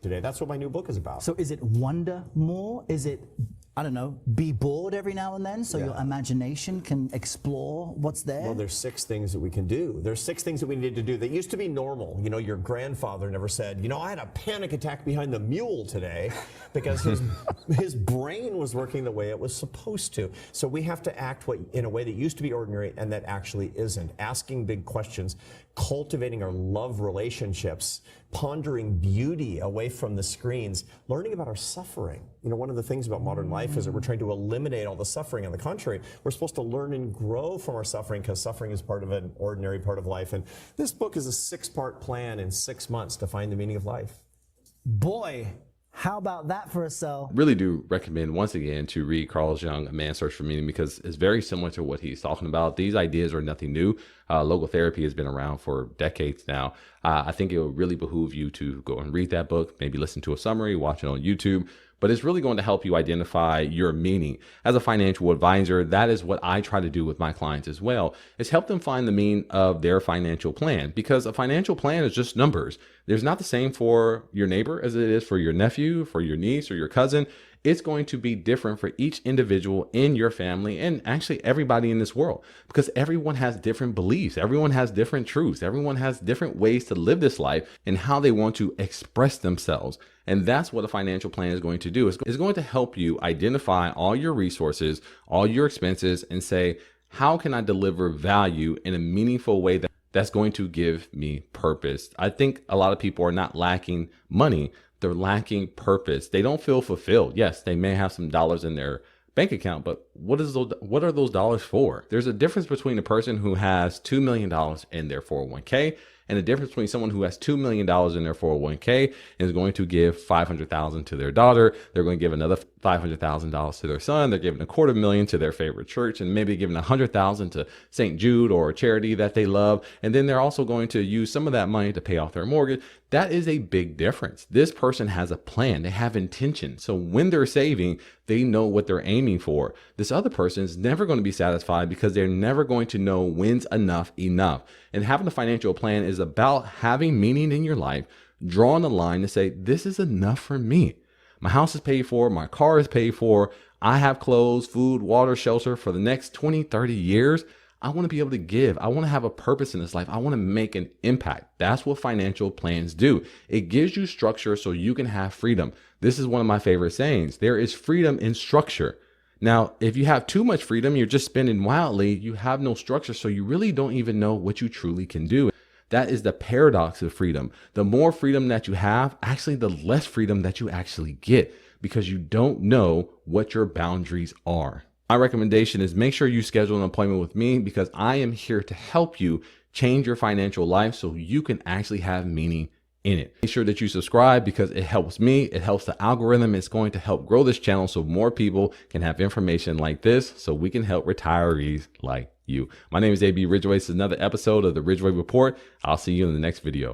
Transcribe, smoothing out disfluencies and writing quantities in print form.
today. That's what my new book is about. So is it wonder more? Is it, I don't know, be bored every now and then so your imagination can explore what's there? Well, there's 6 things that we can do. There's 6 things that we need to do that used to be normal. You know, your grandfather never said, you know, I had a panic attack behind the mule today because his brain was working the way it was supposed to. So we have to act in a way that used to be ordinary and that actually isn't. Asking big questions, cultivating our love relationships, pondering beauty away from the screens, learning about our suffering. You know, one of the things about modern life is that we're trying to eliminate all the suffering. On the contrary, we're supposed to learn and grow from our suffering because suffering is part of an ordinary part of life. And this book is a 6-part plan in 6 months to find the meaning of life. Boy, how about that for a sell? Really do recommend once again to read Carl Jung, A Man's Search for Meaning, because it's very similar to what he's talking about. These ideas are nothing new. Logotherapy has been around for decades now. I think it will really behoove you to go and read that book, maybe listen to a summary, watch it on YouTube. But it's really going to help you identify your meaning. As a financial advisor, that is what I try to do with my clients as well, is help them find the meaning of their financial plan, because a financial plan is just numbers. There's not the same for your neighbor as it is for your nephew, for your niece, or your cousin. It's going to be different for each individual in your family and actually everybody in this world, because everyone has different beliefs. Everyone has different truths. Everyone has different ways to live this life and how they want to express themselves. And that's what a financial plan is going to do. It's going to help you identify all your resources, all your expenses, and say, how can I deliver value in a meaningful way that's going to give me purpose? I think a lot of people are not lacking money. They're lacking purpose. They don't feel fulfilled. Yes, they may have some dollars in their bank account, but what are those dollars for? There's a difference between a person who has $2 million in their 401k and the difference between someone who has $2 million in their 401k and is going to give $500,000 to their daughter. They're going to give another $500,000 to their son. They're giving $250,000 to their favorite church and maybe giving $100,000 to St. Jude or a charity that they love. And then they're also going to use some of that money to pay off their mortgage. That is a big difference. This person has a plan. They have intention. So when they're saving, they know what they're aiming for. This other person is never going to be satisfied because they're never going to know when's enough. And having a financial plan is about having meaning in your life, drawing a line to say, this is enough for me. My house is paid for. My car is paid for. I have clothes, food, water, shelter for the next 20, 30 years. I want to be able to give. I want to have a purpose in this life. I want to make an impact. That's what financial plans do. It gives you structure so you can have freedom. This is one of my favorite sayings. There is freedom in structure. Now, if you have too much freedom, you're just spending wildly, you have no structure, so you really don't even know what you truly can do. That is the paradox of freedom. The more freedom that you have, actually the less freedom that you actually get, because you don't know what your boundaries are. My recommendation is make sure you schedule an appointment with me, because I am here to help you change your financial life so you can actually have meaning in it. Make sure that you subscribe, because it helps me. It helps the algorithm. It's going to help grow this channel so more people can have information like this, so we can help retirees like you. My name is AB Ridgeway. This is another episode of the Ridgeway Report. I'll see you in the next video.